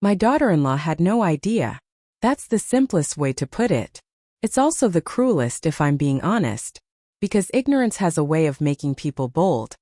My daughter-in-law had no idea. That's the simplest way to put it. It's also the cruelest if I'm being honest, because ignorance has a way of making people bold.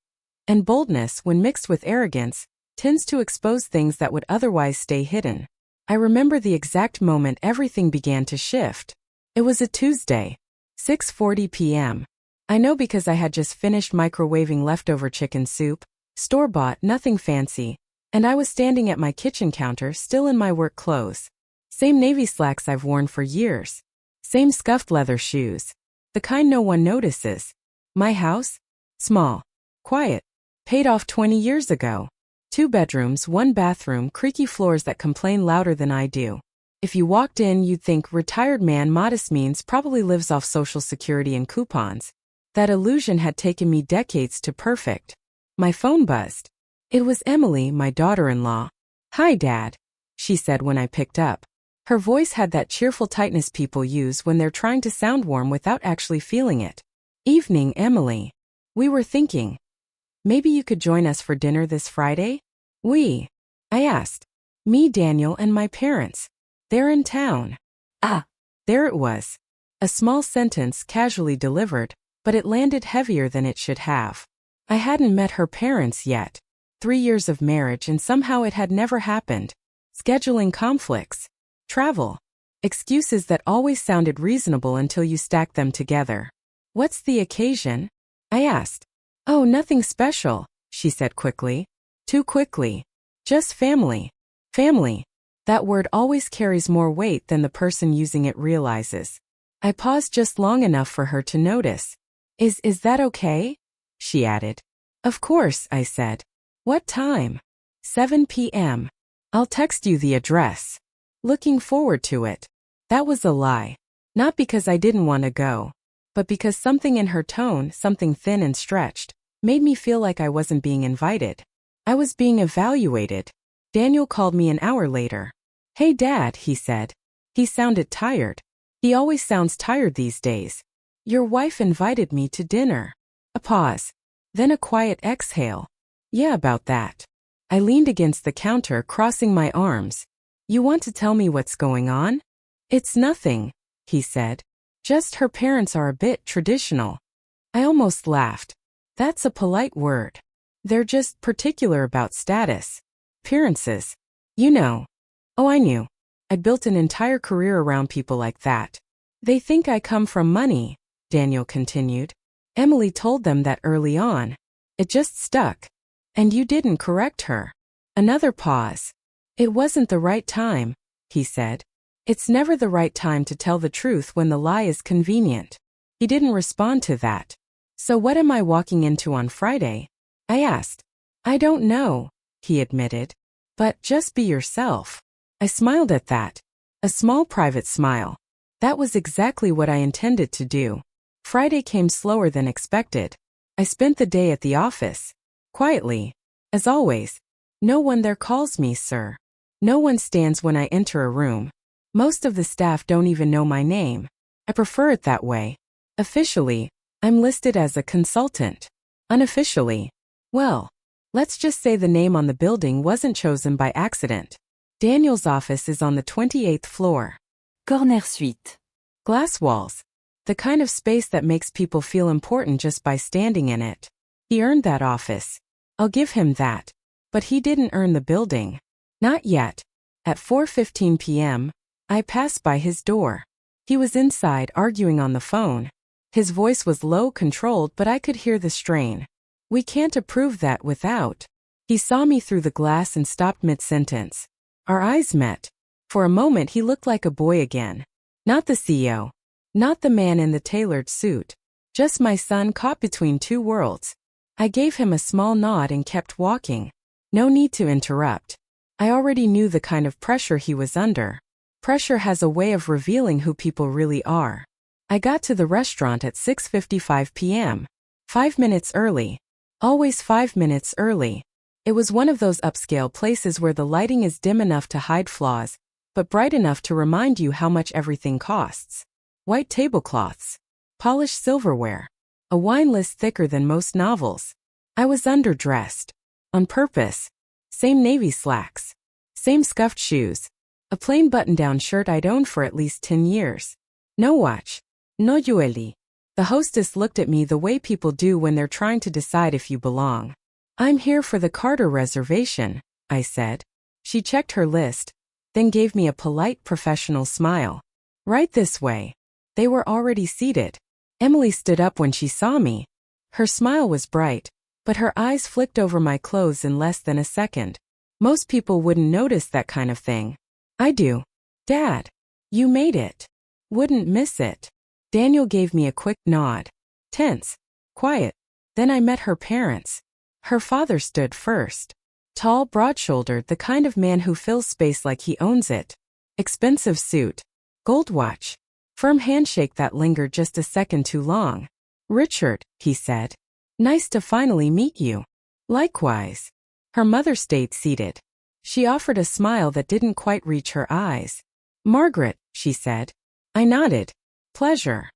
And boldness, when mixed with arrogance, tends to expose things that would otherwise stay hidden. I remember the exact moment everything began to shift. It was a Tuesday, 6:40 p.m. I know because I had just finished microwaving leftover chicken soup, store-bought, nothing fancy, and I was standing at my kitchen counter still in my work clothes. Same navy slacks I've worn for years. Same scuffed leather shoes. The kind no one notices. My house? Small. Quiet. Paid off 20 years ago. 2 bedrooms, 1 bathroom, creaky floors that complain louder than I do. If you walked in, you'd think retired man modest means probably lives off Social Security and coupons. That illusion had taken me decades to perfect. My phone buzzed. It was Emily, my daughter-in-law. "Hi, Dad," she said when I picked up. Her voice had that cheerful tightness people use when they're trying to sound warm without actually feeling it. "Evening, Emily. We were thinking. Maybe you could join us for dinner this Friday?" "We?" I asked. "Me, Daniel, and my parents. They're in town." Ah, there it was. A small sentence casually delivered, but it landed heavier than it should have. I hadn't met her parents yet. 3 years of marriage and somehow it had never happened. Scheduling conflicts. Travel. Excuses that always sounded reasonable until you stacked them together. "What's the occasion?" I asked. "Oh, nothing special," she said quickly. Too quickly. "Just family." Family. That word always carries more weight than the person using it realizes. I paused just long enough for her to notice. Is that okay?" she added. "Of course," I said. "What time?" 7 p.m. "I'll text you the address." Looking forward to it. That was a lie. Not because I didn't want to go, but because something in her tone, something thin and stretched, made me feel like I wasn't being invited. I was being evaluated. Daniel called me an hour later. "Hey, Dad," he said. He sounded tired. He always sounds tired these days. "Your wife invited me to dinner." A pause. Then a quiet exhale. "Yeah, about that." I leaned against the counter, crossing my arms. "You want to tell me what's going on?" "It's nothing," he said. "Just her parents are a bit traditional." I almost laughed. That's a polite word. They're just particular about status. Appearances. You know. Oh, I knew. I'd built an entire career around people like that. "They think I come from money," Daniel continued. "Emily told them that early on. It just stuck. And you didn't correct her." Another pause. "It wasn't the right time," he said. "It's never the right time to tell the truth when the lie is convenient." He didn't respond to that. "So what am I walking into on Friday?" I asked. "I don't know," he admitted. "But just be yourself." I smiled at that. A small private smile. That was exactly what I intended to do. Friday came slower than expected. I spent the day at the office. Quietly. As always. No one there calls me sir. No one stands when I enter a room. Most of the staff don't even know my name. I prefer it that way. Officially, I'm listed as a consultant. Unofficially, well, let's just say the name on the building wasn't chosen by accident. Daniel's office is on the 28th floor. Corner suite. Glass walls. The kind of space that makes people feel important just by standing in it. He earned that office. I'll give him that. But he didn't earn the building. Not yet. At 4:15 p.m., I passed by his door. He was inside arguing on the phone. His voice was low, controlled, but I could hear the strain. "We can't approve that without." He saw me through the glass and stopped mid-sentence. Our eyes met. For a moment he looked like a boy again. Not the CEO. Not the man in the tailored suit. Just my son caught between two worlds. I gave him a small nod and kept walking. No need to interrupt. I already knew the kind of pressure he was under. Pressure has a way of revealing who people really are. I got to the restaurant at 6:55 p.m. 5 minutes early. Always 5 minutes early. It was one of those upscale places where the lighting is dim enough to hide flaws, but bright enough to remind you how much everything costs. White tablecloths. Polished silverware. A wine list thicker than most novels. I was underdressed. On purpose. Same navy slacks. Same scuffed shoes. A plain button-down shirt I'd owned for at least 10 years. No watch. No jewelry. The hostess looked at me the way people do when they're trying to decide if you belong. I'm here for the Carter reservation, I said. She checked her list, then gave me a polite professional smile. Right this way. They were already seated. Emily stood up when she saw me. Her smile was bright, but her eyes flicked over my clothes in less than a second. Most people wouldn't notice that kind of thing. I do. Dad. You made it. Wouldn't miss it. Daniel gave me a quick nod. Tense. Quiet. Then I met her parents. Her father stood first. Tall, broad-shouldered, the kind of man who fills space like he owns it. Expensive suit. Gold watch. Firm handshake that lingered just a second too long. Richard, he said. Nice to finally meet you. Likewise. Her mother stayed seated. She offered a smile that didn't quite reach her eyes. Margaret, she said. I nodded. Pleasure.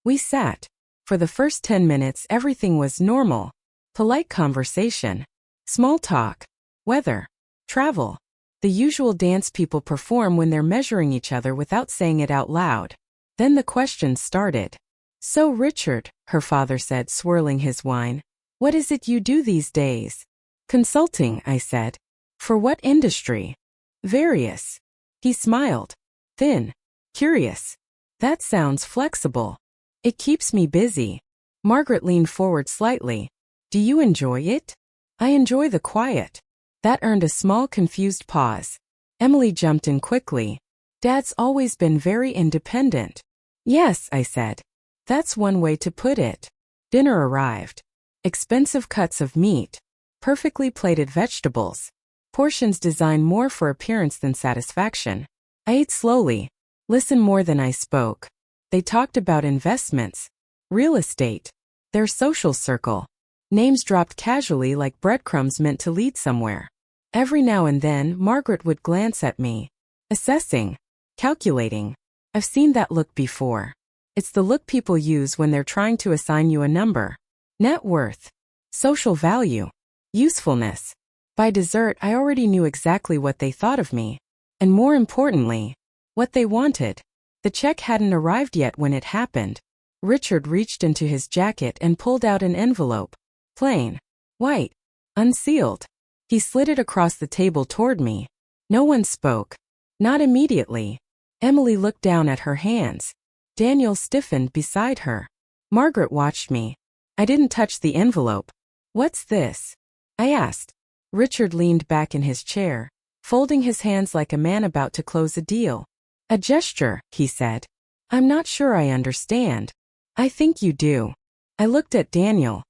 We sat. For the first 10 minutes everything was normal. Polite conversation. Small talk. Weather. Travel. The usual dance people perform when they're measuring each other without saying it out loud. Then the questions started. So Richard, her father said, swirling his wine. What is it you do these days? Consulting, I said. For what industry? Various. He smiled. Thin. Curious. That sounds flexible. It keeps me busy. Margaret leaned forward slightly. Do you enjoy it? I enjoy the quiet. That earned a small confused pause. Emily jumped in quickly. Dad's always been very independent. Yes, I said. That's one way to put it. Dinner arrived. Expensive cuts of meat. Perfectly plated vegetables. Portions designed more for appearance than satisfaction. I ate slowly. Listened more than I spoke. They talked about investments. Real estate. Their social circle. Names dropped casually like breadcrumbs meant to lead somewhere. Every now and then, Margaret would glance at me. Assessing. Calculating. I've seen that look before. It's the look people use when they're trying to assign you a number. Net worth. Social value. Usefulness. By dessert, I already knew exactly what they thought of me. And more importantly, what they wanted. The check hadn't arrived yet when it happened. Richard reached into his jacket and pulled out an envelope. Plain. White. Unsealed. He slid it across the table toward me. No one spoke. Not immediately. Emily looked down at her hands. Daniel stiffened beside her. Margaret watched me. I didn't touch the envelope. What's this? I asked. Richard leaned back in his chair, folding his hands like a man about to close a deal. A gesture, he said. I'm not sure I understand. I think you do. I looked at Daniel.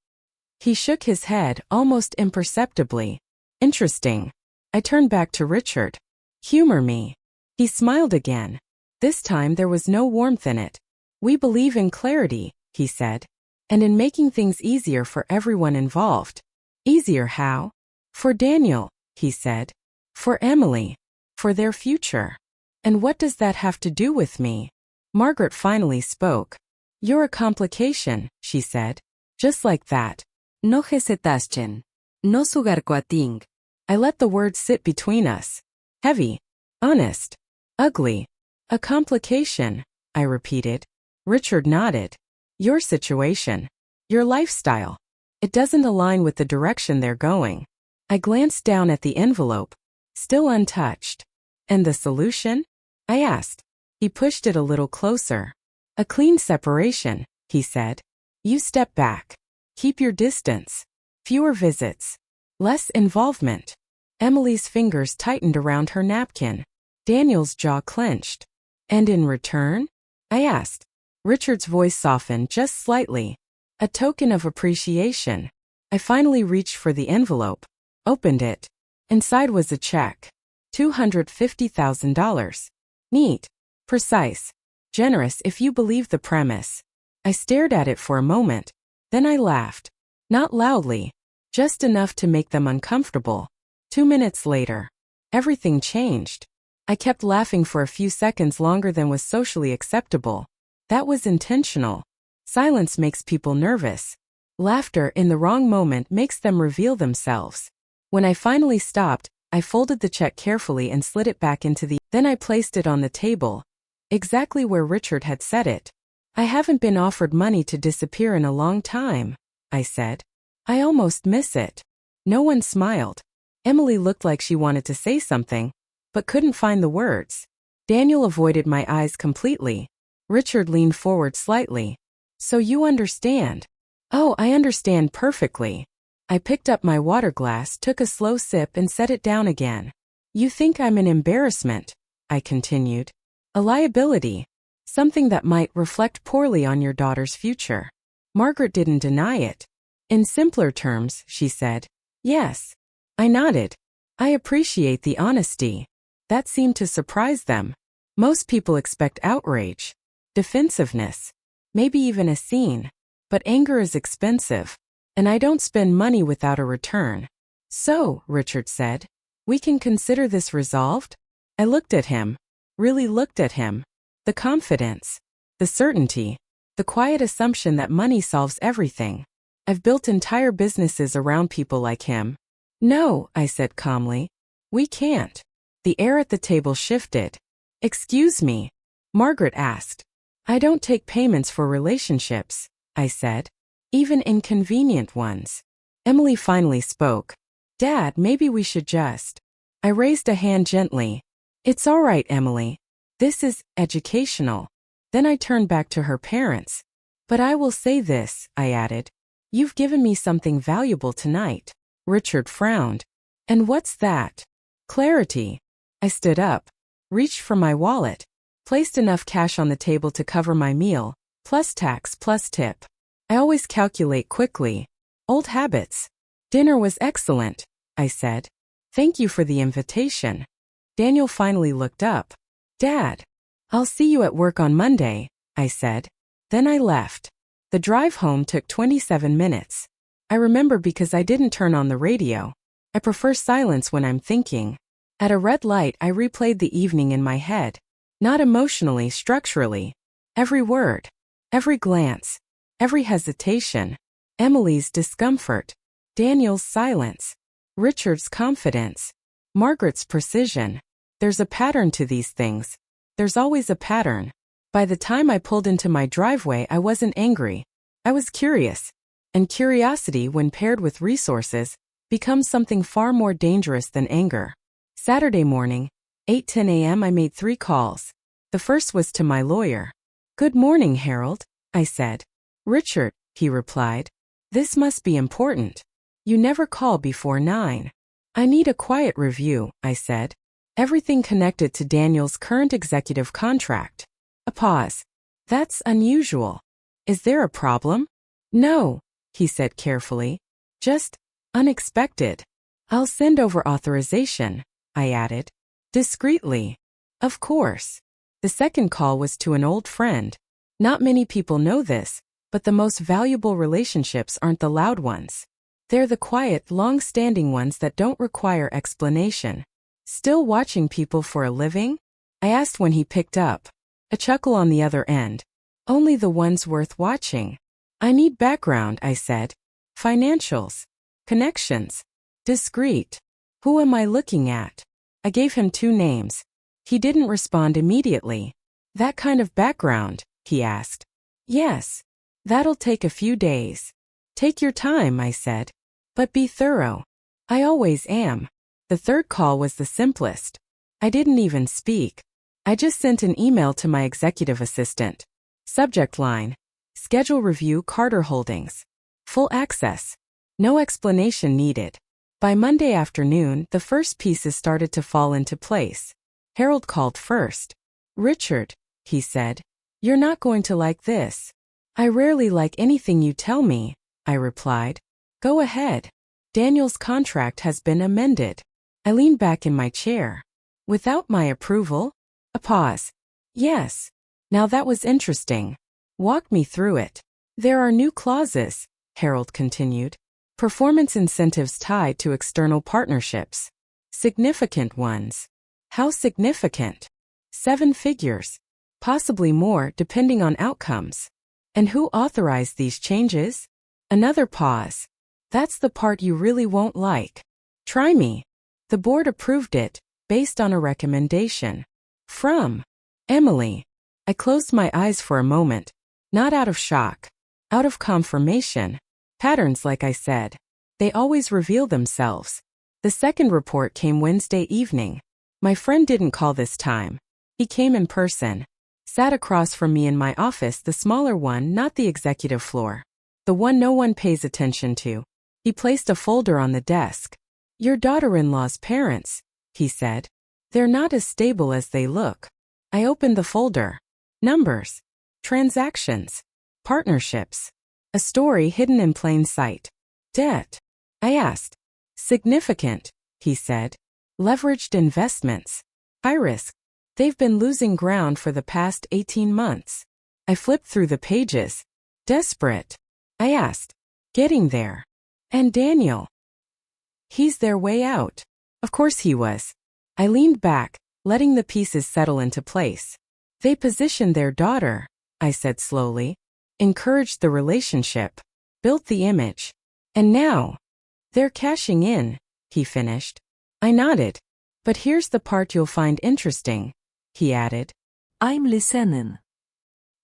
He shook his head almost imperceptibly. Interesting. I turned back to Richard. Humor me. He smiled again. This time there was no warmth in it. We believe in clarity, he said. And in making things easier for everyone involved. Easier how? For Daniel, he said. For Emily. For their future. And what does that have to do with me? Margaret finally spoke. You're a complication, she said. Just like that. No hesitación. No sugarcoating. I let the words sit between us. Heavy. Honest. Ugly. A complication, I repeated. Richard nodded. Your situation. Your lifestyle. It doesn't align with the direction they're going. I glanced down at the envelope. Still untouched. And the solution? I asked. He pushed it a little closer. A clean separation, he said. You step back. Keep your distance. Fewer visits. Less involvement. Emily's fingers tightened around her napkin. Daniel's jaw clenched. And in return? I asked. Richard's voice softened just slightly. A token of appreciation. I finally reached for the envelope. Opened it. Inside was a check. $250,000. Neat. Precise. Generous if you believe the premise. I stared at it for a moment. Then I laughed. Not loudly. Just enough to make them uncomfortable. 2 minutes later. Everything changed. I kept laughing for a few seconds longer than was socially acceptable. That was intentional. Silence makes people nervous. Laughter in the wrong moment makes them reveal themselves. When I finally stopped, I folded the check carefully and slid it back into the. Then I placed it on the table, exactly where Richard had said it. I haven't been offered money to disappear in a long time, I said. I almost miss it. No one smiled. Emily looked like she wanted to say something, but couldn't find the words. Daniel avoided my eyes completely. Richard leaned forward slightly. So you understand? Oh, I understand perfectly. I picked up my water glass, took a slow sip and set it down again. You think I'm an embarrassment, I continued. A liability. Something that might reflect poorly on your daughter's future. Margaret didn't deny it. In simpler terms, she said. Yes. I nodded. I appreciate the honesty. That seemed to surprise them. Most people expect outrage, defensiveness, maybe even a scene. But anger is expensive, and I don't spend money without a return. So, Richard said, we can consider this resolved? I looked at him, really looked at him. The confidence, the certainty, the quiet assumption that money solves everything. I've built entire businesses around people like him. No, I said calmly. We can't. The air at the table shifted. Excuse me, Margaret asked. I don't take payments for relationships, I said. Even inconvenient ones. Emily finally spoke. Dad, maybe we should just. I raised a hand gently. It's all right, Emily. This is educational. Then I turned back to her parents. But I will say this, I added. You've given me something valuable tonight. Richard frowned. And what's that? Clarity. I stood up, reached for my wallet, placed enough cash on the table to cover my meal, plus tax plus tip. I always calculate quickly. Old habits. Dinner was excellent, I said. Thank you for the invitation. Daniel finally looked up. Dad, I'll see you at work on Monday, I said. Then I left. The drive home took 27 minutes. I remember because I didn't turn on the radio. I prefer silence when I'm thinking. At a red light, I replayed the evening in my head. Not emotionally, structurally. Every word. Every glance. Every hesitation. Emily's discomfort. Daniel's silence. Richard's confidence. Margaret's precision. There's a pattern to these things. There's always a pattern. By the time I pulled into my driveway, I wasn't angry. I was curious. And curiosity, when paired with resources, becomes something far more dangerous than anger. Saturday morning, 8:10 a.m. I made 3 calls. The first was to my lawyer. Good morning, Harold, I said. Richard, he replied. This must be important. You never call before 9. I need a quiet review, I said. Everything connected to Daniel's current executive contract. A pause. That's unusual. Is there a problem? No, he said carefully. Just unexpected. I'll send over authorization, I added. Discreetly. Of course. The second call was to an old friend. Not many people know this, but the most valuable relationships aren't the loud ones. They're the quiet, long-standing ones that don't require explanation. Still watching people for a living? I asked when he picked up. A chuckle on the other end. Only the ones worth watching. I need background, I said. Financials. Connections. Discreet. Who am I looking at? I gave him 2 names. He didn't respond immediately. That kind of background, he asked. Yes. That'll take a few days. Take your time, I said. But be thorough. I always am. The third call was the simplest. I didn't even speak. I just sent an email to my executive assistant. Subject line. Schedule review Carter Holdings. Full access. No explanation needed. By Monday afternoon, the first pieces started to fall into place. Harold called first. Richard, he said. You're not going to like this. I rarely like anything you tell me, I replied. Go ahead. Daniel's contract has been amended. I leaned back in my chair. Without my approval? A pause. Yes. Now that was interesting. Walk me through it. There are new clauses, Harold continued. Performance incentives tied to external partnerships. Significant ones. How significant? 7 figures. Possibly more, depending on outcomes. And who authorized these changes? Another pause. That's the part you really won't like. Try me. The board approved it, based on a recommendation from Emily. I closed my eyes for a moment, not out of shock, out of confirmation. Patterns, like I said. They always reveal themselves. The second report came Wednesday evening. My friend didn't call this time. He came in person. Sat across from me in my office, the smaller one, not the executive floor. The one no one pays attention to. He placed a folder on the desk. Your daughter-in-law's parents, he said. They're not as stable as they look. I opened the folder. Numbers. Transactions. Partnerships. A story hidden in plain sight. Debt. I asked. Significant, he said. Leveraged investments. High risk. They've been losing ground for the past 18 months. I flipped through the pages. Desperate. I asked. Getting there. And Daniel? He's their way out. Of course he was. I leaned back, letting the pieces settle into place. They positioned their daughter, I said slowly. Encouraged the relationship. Built the image. And now, they're cashing in, he finished. I nodded. But here's the part you'll find interesting, he added. I'm listening.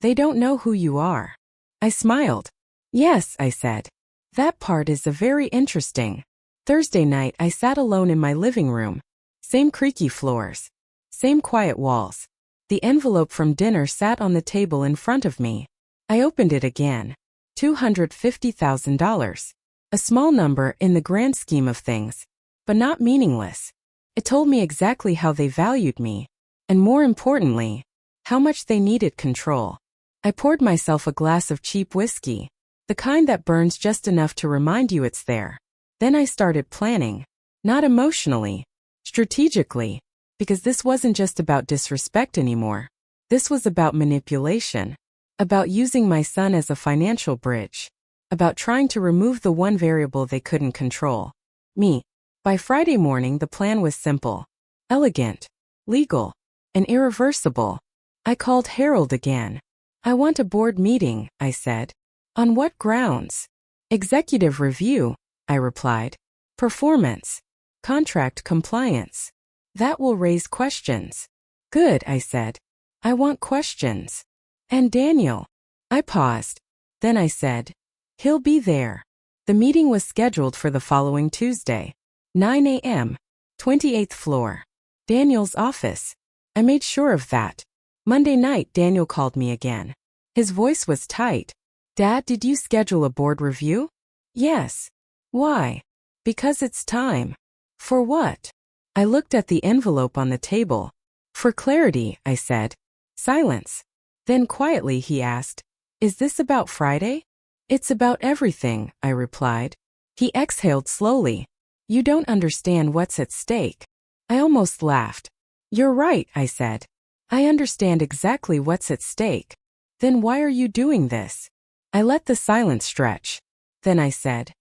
They don't know who you are. I smiled. Yes, I said. That part is very interesting. Thursday night I sat alone in my living room. Same creaky floors. Same quiet walls. The envelope from dinner sat on the table in front of me. I opened it again. $250,000. A small number in the grand scheme of things, but not meaningless. It told me exactly how they valued me, and more importantly, how much they needed control. I poured myself a glass of cheap whiskey, the kind that burns just enough to remind you it's there. Then I started planning, not emotionally, strategically, because this wasn't just about disrespect anymore. This was about manipulation, about using my son as a financial bridge, about trying to remove the one variable they couldn't control. Me. By Friday morning the plan was simple, elegant, legal, and irreversible. I called Harold again. I want a board meeting, I said. On what grounds? Executive review, I replied. Performance. Contract compliance. That will raise questions. Good, I said. I want questions. And Daniel. I paused. Then I said, he'll be there. The meeting was scheduled for the following Tuesday. 9 a.m. 28th floor. Daniel's office. I made sure of that. Monday night Daniel called me again. His voice was tight. Dad, did you schedule a board review? Yes. Why? Because it's time. For what? I looked at the envelope on the table. For clarity, I said. Silence. Then quietly he asked, is this about Friday? It's about everything, I replied. He exhaled slowly. You don't understand what's at stake. I almost laughed. You're right, I said. I understand exactly what's at stake. Then why are you doing this? I let the silence stretch. Then I said,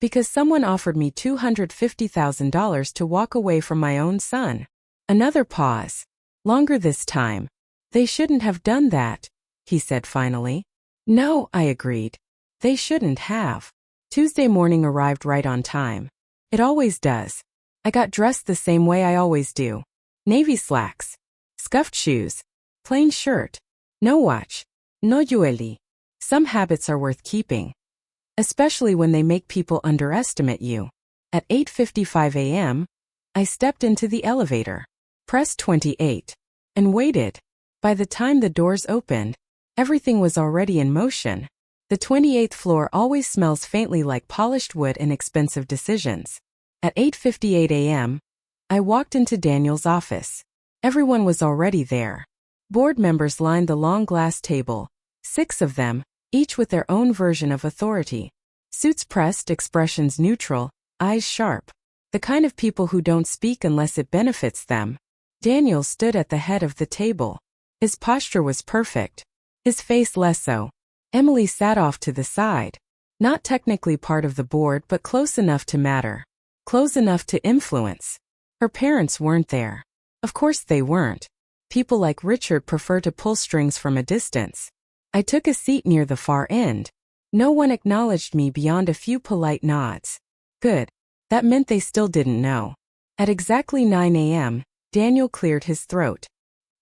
because someone offered me $250,000 to walk away from my own son. Another pause. Longer this time. They shouldn't have done that, he said finally. No, I agreed. They shouldn't have. Tuesday morning arrived right on time. It always does. I got dressed the same way I always do. Navy slacks. Scuffed shoes. Plain shirt. No watch. No jewelry. Some habits are worth keeping, especially when they make people underestimate you. At 8:55 a.m., I stepped into the elevator, pressed 28, and waited. By the time the doors opened, everything was already in motion. The 28th floor always smells faintly like polished wood and expensive decisions. At 8:58 a.m., I walked into Daniel's office. Everyone was already there. Board members lined the long glass table, 6 of them, each with their own version of authority. Suits pressed, expressions neutral, eyes sharp. The kind of people who don't speak unless it benefits them. Daniel stood at the head of the table. His posture was perfect. His face less so. Emily sat off to the side. Not technically part of the board but close enough to matter. Close enough to influence. Her parents weren't there. Of course they weren't. People like Richard prefer to pull strings from a distance. I took a seat near the far end. No one acknowledged me beyond a few polite nods. Good. That meant they still didn't know. At exactly 9 a.m., Daniel cleared his throat.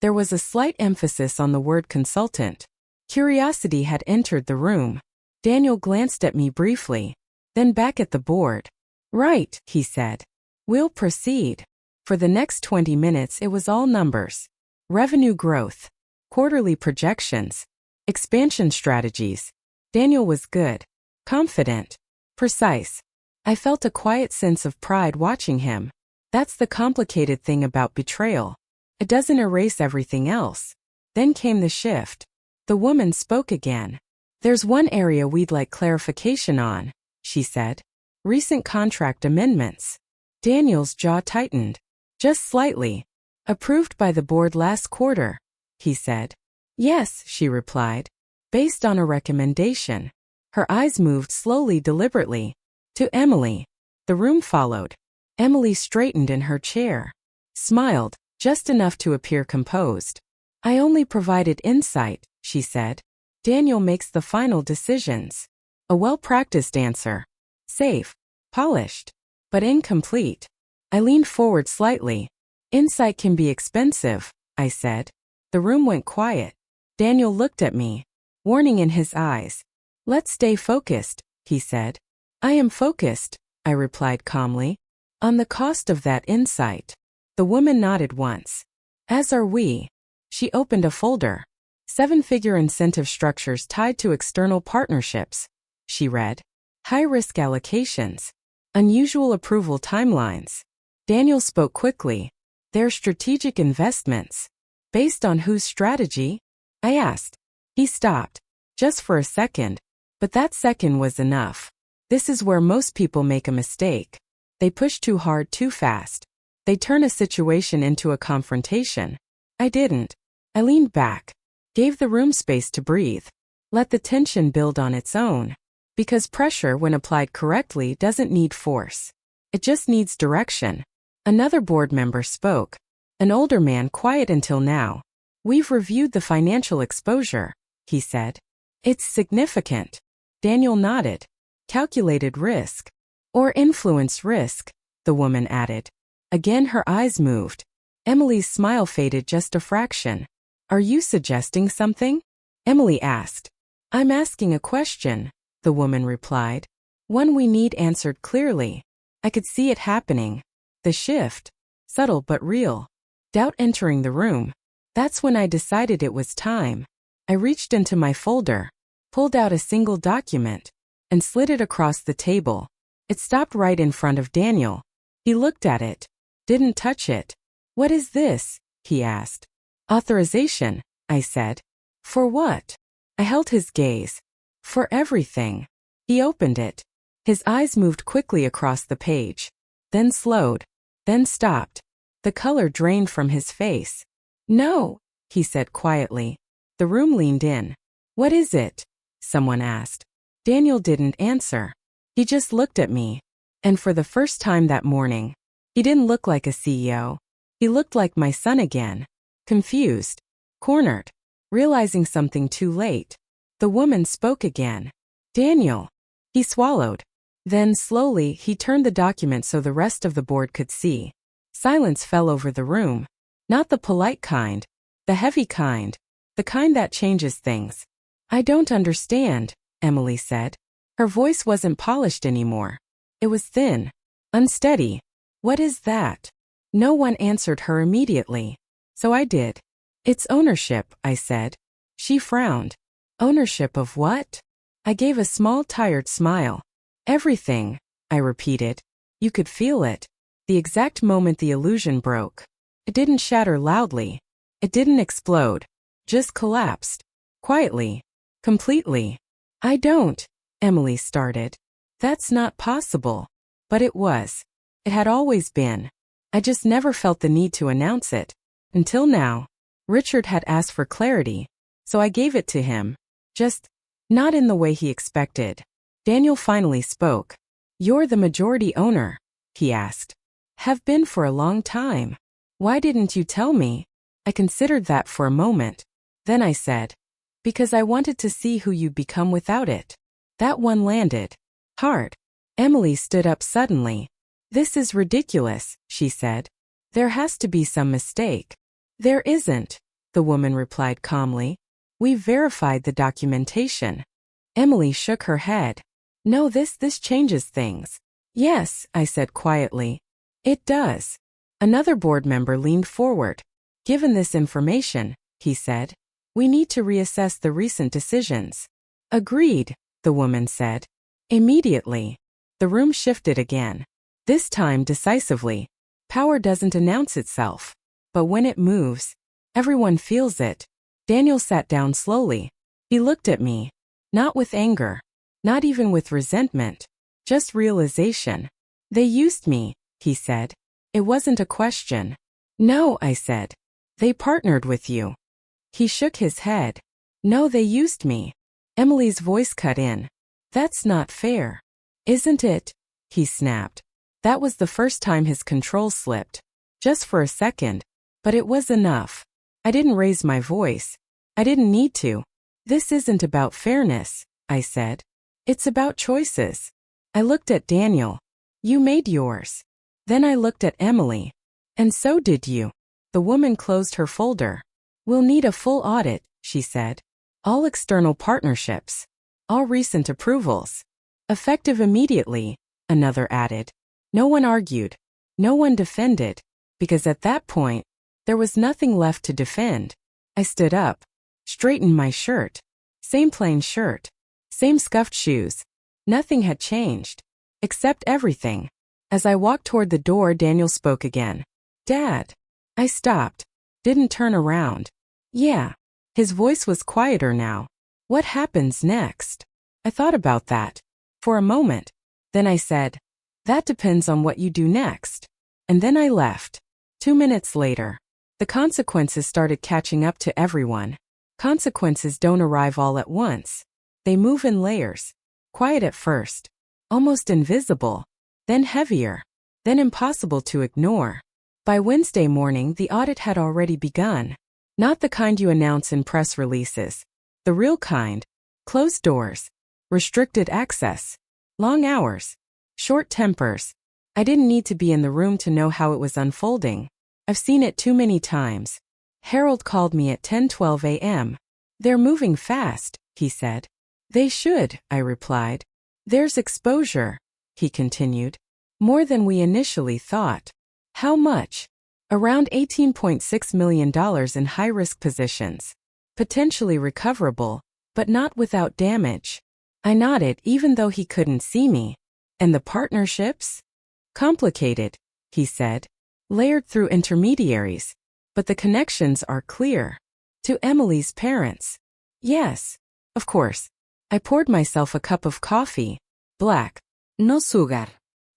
There was a slight emphasis on the word consultant. Curiosity had entered the room. Daniel glanced at me briefly, then back at the board. Right, he said. We'll proceed. For the next 20 minutes it was all numbers. Revenue growth, quarterly projections, expansion strategies. Daniel was good, confident, precise. I felt a quiet sense of pride watching him. That's the complicated thing about betrayal. It doesn't erase everything else. Then came the shift. The woman spoke again. There's one area we'd like clarification on, she said. Recent contract amendments. Daniel's jaw tightened. Just slightly. Approved by the board last quarter, he said. Yes, she replied. Based on a recommendation. Her eyes moved slowly, deliberately. To Emily. The room followed. Emily straightened in her chair. Smiled, just enough to appear composed. I only provided insight, she said. Daniel makes the final decisions. A well-practiced answer. Safe. Polished. But incomplete. I leaned forward slightly. Insight can be expensive, I said. The room went quiet. Daniel looked at me. Warning in his eyes. Let's stay focused, he said. I am focused, I replied calmly. On the cost of that insight. The woman nodded once. As are we. She opened a folder. 7-figure incentive structures tied to external partnerships. She read. High-risk allocations. Unusual approval timelines. Daniel spoke quickly. They're strategic investments. Based on whose strategy? I asked. He stopped. Just for a second. But that second was enough. This is where most people make a mistake. They push too hard too fast. They turn a situation into a confrontation. I didn't. I leaned back. Gave the room space to breathe. Let the tension build on its own. Because pressure, when applied correctly, doesn't need force. It just needs direction. Another board member spoke. An older man, quiet until now. We've reviewed the financial exposure, he said. It's significant. Daniel nodded. Calculated risk. Or influence risk, the woman added. Again her eyes moved. Emily's smile faded just a fraction. Are you suggesting something? Emily asked. I'm asking a question, the woman replied. One we need answered clearly. I could see it happening. The shift. Subtle but real. Doubt entering the room. That's when I decided it was time. I reached into my folder, pulled out a single document, and slid it across the table. It stopped right in front of Daniel. He looked at it. Didn't touch it. What is this? He asked. Authorization, I said. For what? I held his gaze. For everything. He opened it. His eyes moved quickly across the page. Then slowed. Then stopped. The color drained from his face. No, he said quietly. The room leaned in. What is it? Someone asked. Daniel didn't answer. He just looked at me. And for the first time that morning, he didn't look like a CEO. He looked like my son again. Confused. Cornered. Realizing something too late. The woman spoke again. Daniel. He swallowed. Then, slowly, he turned the document so the rest of the board could see. Silence fell over the room. Not the polite kind. The heavy kind. The kind that changes things. I don't understand, Emily said. Her voice wasn't polished anymore. It was thin. Unsteady. What is that? No one answered her immediately. So I did. It's ownership, I said. She frowned. Ownership of what? I gave a small, tired smile. Everything, I repeated. You could feel it. The exact moment the illusion broke. It didn't shatter loudly. It didn't explode. Just collapsed. Quietly. Completely. I don't, Emily started. That's not possible. But it was. It had always been. I just never felt the need to announce it. Until now. Richard had asked for clarity, so I gave it to him. Just, not in the way he expected. Daniel finally spoke. You're the majority owner, he asked. Have been for a long time. Why didn't you tell me? I considered that for a moment. Then I said, because I wanted to see who you'd become without it. That one landed. Hard. Emily stood up suddenly. This is ridiculous, she said. There has to be some mistake. There isn't, the woman replied calmly. We've verified the documentation. Emily shook her head. No, this changes things. Yes, I said quietly. It does. Another board member leaned forward. Given this information, he said, we need to reassess the recent decisions. Agreed, the woman said. Immediately. The room shifted again. This time decisively. Power doesn't announce itself. But when it moves, everyone feels it. Daniel sat down slowly. He looked at me. Not with anger. Not even with resentment. Just realization. They used me, he said. It wasn't a question. No, I said. They partnered with you. He shook his head. No, they used me. Emily's voice cut in. That's not fair. Isn't it? He snapped. That was the first time his control slipped. Just for a second. But it was enough. I didn't raise my voice. I didn't need to. This isn't about fairness, I said. It's about choices. I looked at Daniel. You made yours. Then I looked at Emily. And so did you. The woman closed her folder. We'll need a full audit, she said. All external partnerships. All recent approvals. Effective immediately, another added. No one argued. No one defended. Because at that point, there was nothing left to defend. I stood up. Straightened my shirt. Same plain shirt. Same scuffed shoes. Nothing had changed. Except everything. As I walked toward the door, Daniel spoke again. Dad. I stopped. Didn't turn around. Yeah. His voice was quieter now. What happens next? I thought about that. For a moment. Then I said, that depends on what you do next. And then I left. 2 minutes later. The consequences started catching up to everyone. Consequences don't arrive all at once. They move in layers. Quiet at first. Almost invisible. Then heavier. Then impossible to ignore. By Wednesday morning, the audit had already begun. Not the kind you announce in press releases. The real kind. Closed doors. Restricted access. Long hours. Short tempers. I didn't need to be in the room to know how it was unfolding. I've seen it too many times. Harold called me at 10:12 a.m. They're moving fast, he said. They should, I replied. There's exposure, he continued. More than we initially thought. How much? Around $18.6 million in high-risk positions. Potentially recoverable, but not without damage. I nodded even though he couldn't see me. And the partnerships? Complicated, he said. Layered through intermediaries. But the connections are clear. To Emily's parents. Yes, of course. I poured myself a cup of coffee. Black. No sugar.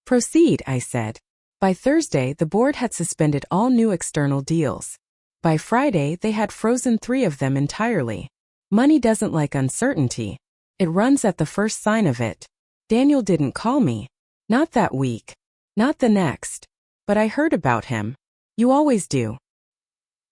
Proceed, I said. By Thursday, the board had suspended all new external deals. By Friday, they had frozen 3 of them entirely. Money doesn't like uncertainty. It runs at the first sign of it. Daniel didn't call me. Not that week. Not the next. But I heard about him. You always do.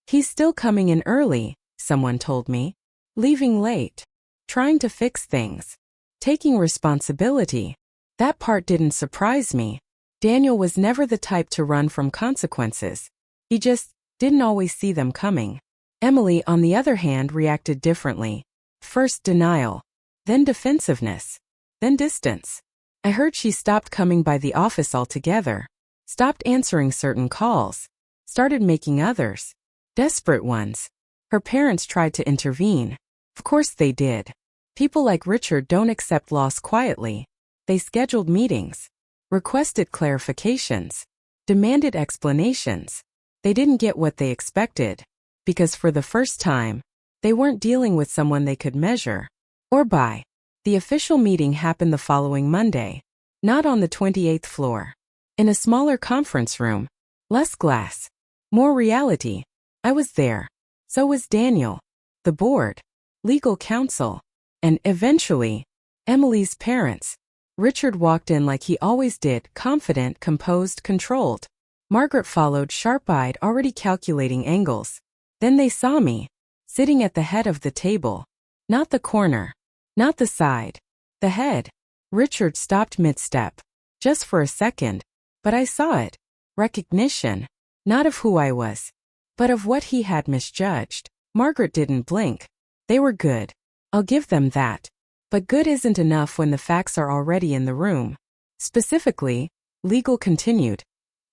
He's still coming in early, someone told me. Leaving late. Trying to fix things. Taking responsibility. That part didn't surprise me. Daniel was never the type to run from consequences. He just didn't always see them coming. Emily, on the other hand, reacted differently. First denial. Then defensiveness. Then distance. I heard she stopped coming by the office altogether. Stopped answering certain calls. Started making others. Desperate ones. Her parents tried to intervene. Of course they did. People like Richard don't accept loss quietly. They scheduled meetings. Requested clarifications. Demanded explanations. They didn't get what they expected. Because for the first time, they weren't dealing with someone they could measure. Or buy. The official meeting happened the following Monday. Not on the 28th floor. In a smaller conference room. Less glass. More reality. I was there. So was Daniel. The board. Legal counsel. And eventually, Emily's parents. Richard walked in like he always did, confident, composed, controlled. Margaret followed, sharp-eyed, already calculating angles. Then they saw me, sitting at the head of the table. Not the corner. Not the side. The head. Richard stopped mid-step. Just for a second. But I saw it. Recognition. Not of who I was, but of what he had misjudged. Margaret didn't blink. They were good. I'll give them that. But good isn't enough when the facts are already in the room. Specifically, legal continued.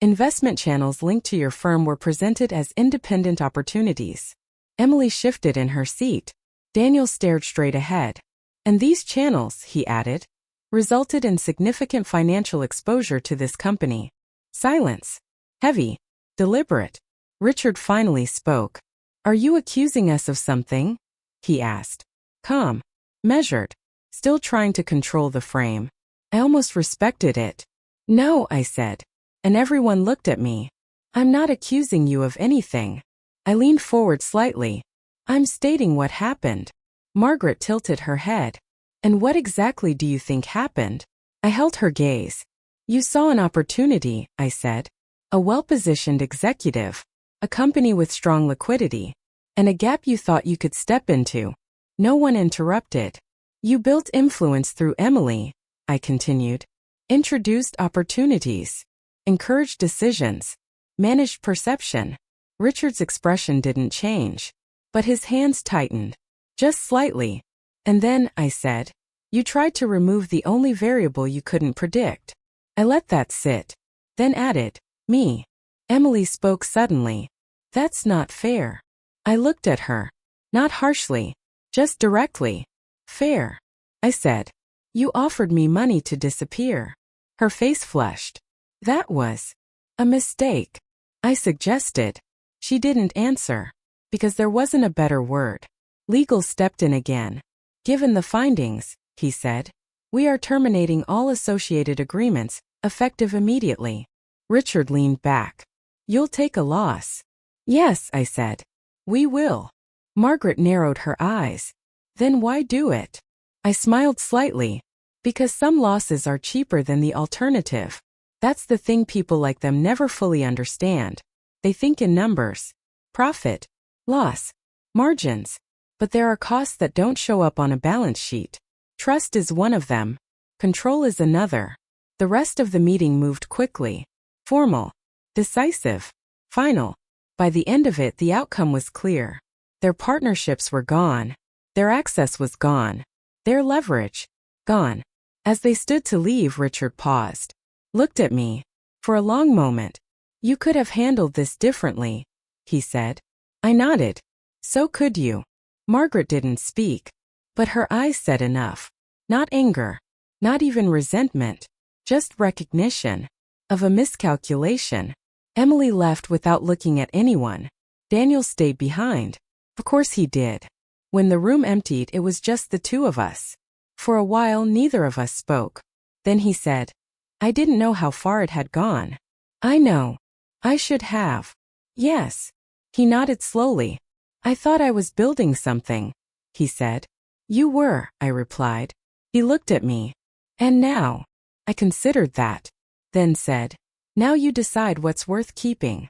Investment channels linked to your firm were presented as independent opportunities. Emily shifted in her seat. Daniel stared straight ahead. And these channels, he added, resulted in significant financial exposure to this company. Silence. Heavy. Deliberate. Richard finally spoke. Are you accusing us of something? He asked. Calm. Measured. Still trying to control the frame. I almost respected it. No, I said. And everyone looked at me. I'm not accusing you of anything. I leaned forward slightly. I'm stating what happened. Margaret tilted her head. And what exactly do you think happened? I held her gaze. You saw an opportunity, I said. A well-positioned executive. A company with strong liquidity. And a gap you thought you could step into. No one interrupted. You built influence through Emily, I continued. Introduced opportunities. Encouraged decisions. Managed perception. Richard's expression didn't change. But his hands tightened. Just slightly. And then, I said, you tried to remove the only variable you couldn't predict. I let that sit. Then added, me. Emily spoke suddenly. That's not fair. I looked at her. Not harshly. Just directly. Fair. I said. You offered me money to disappear. Her face flushed. That was a mistake. I suggested. She didn't answer. Because there wasn't a better word. Legal stepped in again. Given the findings, he said, we are terminating all associated agreements, effective immediately. Richard leaned back. You'll take a loss. Yes, I said. We will. Margaret narrowed her eyes. Then why do it? I smiled slightly. Because some losses are cheaper than the alternative. That's the thing people like them never fully understand. They think in numbers. Profit. Loss. Margins. But there are costs that don't show up on a balance sheet. Trust is one of them. Control is another. The rest of the meeting moved quickly. Formal. Decisive. Final. By the end of it, the outcome was clear. Their partnerships were gone. Their access was gone. Their leverage. Gone. As they stood to leave, Richard paused. Looked at me. For a long moment. You could have handled this differently, he said. I nodded. So could you. Margaret didn't speak. But her eyes said enough. Not anger. Not even resentment. Just recognition. Of a miscalculation. Emily left without looking at anyone. Daniel stayed behind. Of course he did. When the room emptied, it was just the two of us. For a while, neither of us spoke. Then he said, I didn't know how far it had gone. I know. I should have. Yes. He nodded slowly. I thought I was building something, he said. You were, I replied. He looked at me. And now? I considered that. Then said, now you decide what's worth keeping.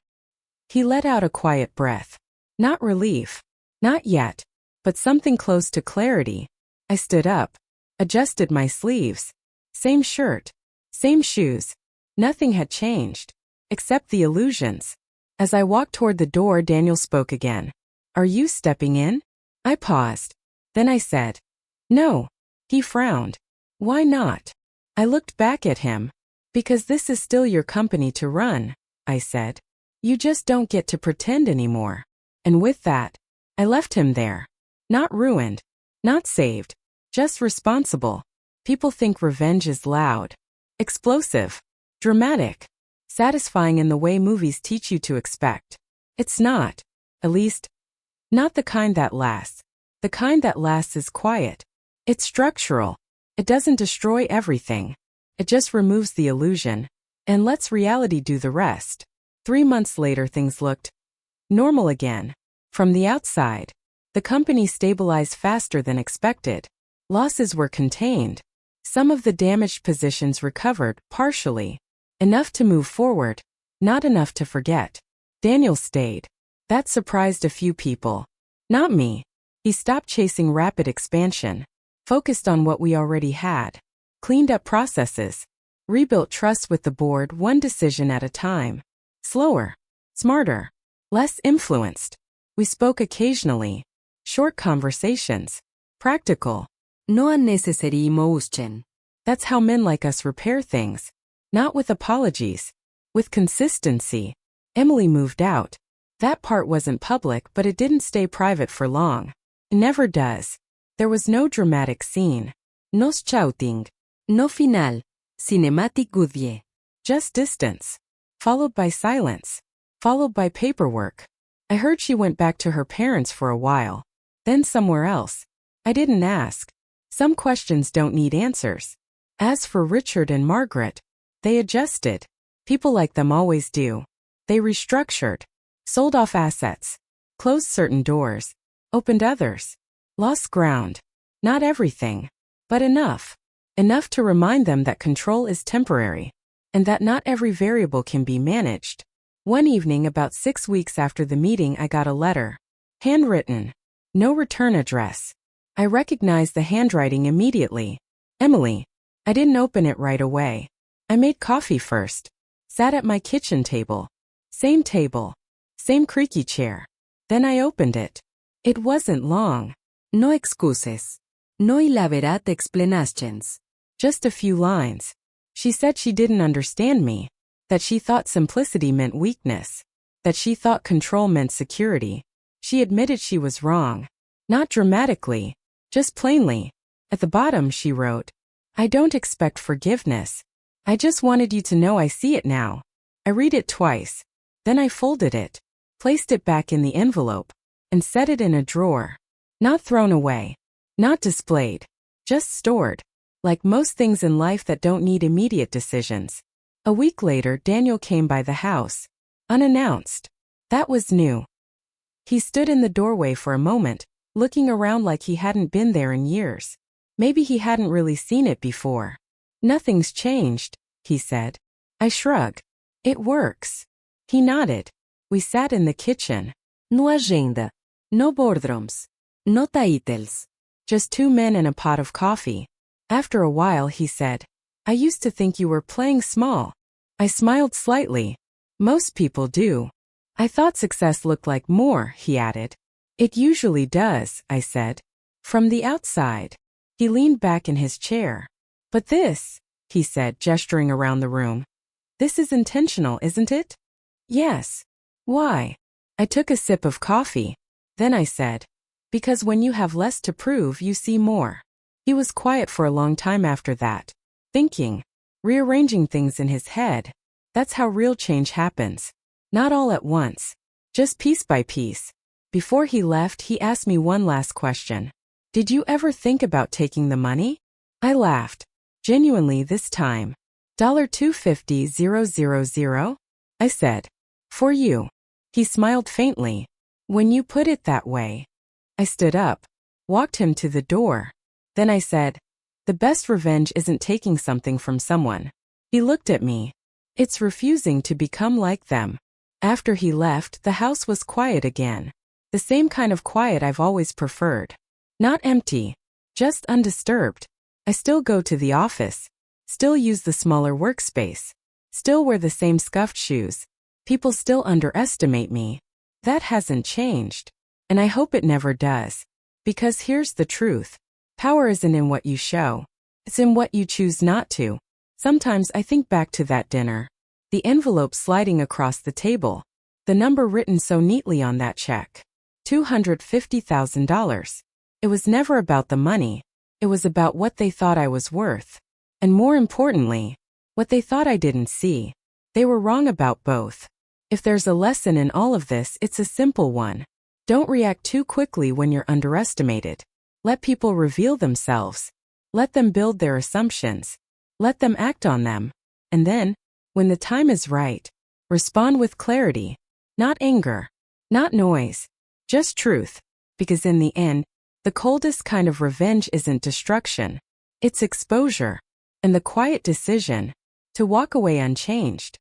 He let out a quiet breath. Not relief. Not yet. But something close to clarity. I stood up. Adjusted my sleeves. Same shirt. Same shoes. Nothing had changed. Except the illusions. As I walked toward the door, Daniel spoke again. Are you stepping in? I paused. Then I said, no. He frowned. Why not? I looked back at him. Because this is still your company to run, I said. You just don't get to pretend anymore. And with that, I left him there. Not ruined. Not saved. Just responsible. People think revenge is loud. Explosive. Dramatic. Satisfying in the way movies teach you to expect. It's not. At least, not the kind that lasts. The kind that lasts is quiet. It's structural. It doesn't destroy everything. It just removes the illusion. And lets reality do the rest. 3 months later, things looked normal again. From the outside, the company stabilized faster than expected. Losses were contained. Some of the damaged positions recovered, partially. Enough to move forward, not enough to forget. Daniel stayed. That surprised a few people. Not me. He stopped chasing rapid expansion. Focused on what we already had. Cleaned up processes. Rebuilt trust with the board one decision at a time. Slower. Smarter. Less influenced. We spoke occasionally. Short conversations. Practical. No unnecessary emotion. That's how men like us repair things. Not with apologies. With consistency. Emily moved out. That part wasn't public, but it didn't stay private for long. It never does. There was no dramatic scene. No shouting. No final. Cinematic goodbye. Just distance. Followed by silence. Followed by paperwork. I heard she went back to her parents for a while. Then somewhere else. I didn't ask. Some questions don't need answers. As for Richard and Margaret, they adjusted. People like them always do. They restructured. Sold off assets. Closed certain doors. Opened others. Lost ground. Not everything. But enough. Enough to remind them that control is temporary. And that not every variable can be managed. One evening about 6 weeks after the meeting I got a letter. Handwritten. No return address. I recognized the handwriting immediately. Emily. I didn't open it right away. I made coffee first. Sat at my kitchen table. Same table. Same creaky chair. Then I opened it. It wasn't long. No excuses. No elaborate explanations. Just a few lines. She said she didn't understand me. That she thought simplicity meant weakness. That she thought control meant security. She admitted she was wrong. Not dramatically. Just plainly. At the bottom she wrote, I don't expect forgiveness. I just wanted you to know I see it now. I read it twice. Then I folded it. Placed it back in the envelope. And set it in a drawer. Not thrown away. Not displayed. Just stored. Like most things in life that don't need immediate decisions. A week later, Daniel came by the house. Unannounced. That was new. He stood in the doorway for a moment, looking around like he hadn't been there in years. Maybe he hadn't really seen it before. Nothing's changed, he said. I shrugged. It works. He nodded. We sat in the kitchen. No agenda. No boardrooms. No titles. Just two men and a pot of coffee. After a while he said, I used to think you were playing small. I smiled slightly. Most people do. I thought success looked like more, he added. It usually does, I said. From the outside. He leaned back in his chair. But this, he said, gesturing around the room. This is intentional, isn't it? Yes. Why? I took a sip of coffee. Then I said, because when you have less to prove, you see more. He was quiet for a long time after that. Thinking. Rearranging things in his head. That's how real change happens. Not all at once. Just piece by piece. Before he left, he asked me one last question. Did you ever think about taking the money? I laughed. Genuinely this time. $250,000? I said. For you. He smiled faintly. When you put it that way. I stood up. Walked him to the door. Then I said, the best revenge isn't taking something from someone. He looked at me. It's refusing to become like them. After he left, the house was quiet again. The same kind of quiet I've always preferred. Not empty. Just undisturbed. I still go to the office. Still use the smaller workspace. Still wear the same scuffed shoes. People still underestimate me. That hasn't changed. And I hope it never does. Because here's the truth. Power isn't in what you show. It's in what you choose not to. Sometimes I think back to that dinner. The envelope sliding across the table. The number written so neatly on that check. $250,000. It was never about the money. It was about what they thought I was worth. And more importantly, what they thought I didn't see. They were wrong about both. If there's a lesson in all of this, it's a simple one. Don't react too quickly when you're underestimated. Let people reveal themselves. Let them build their assumptions. Let them act on them. And then, when the time is right, respond with clarity. Not anger. Not noise. Just truth. Because in the end, the coldest kind of revenge isn't destruction. It's exposure. And the quiet decision to walk away unchanged.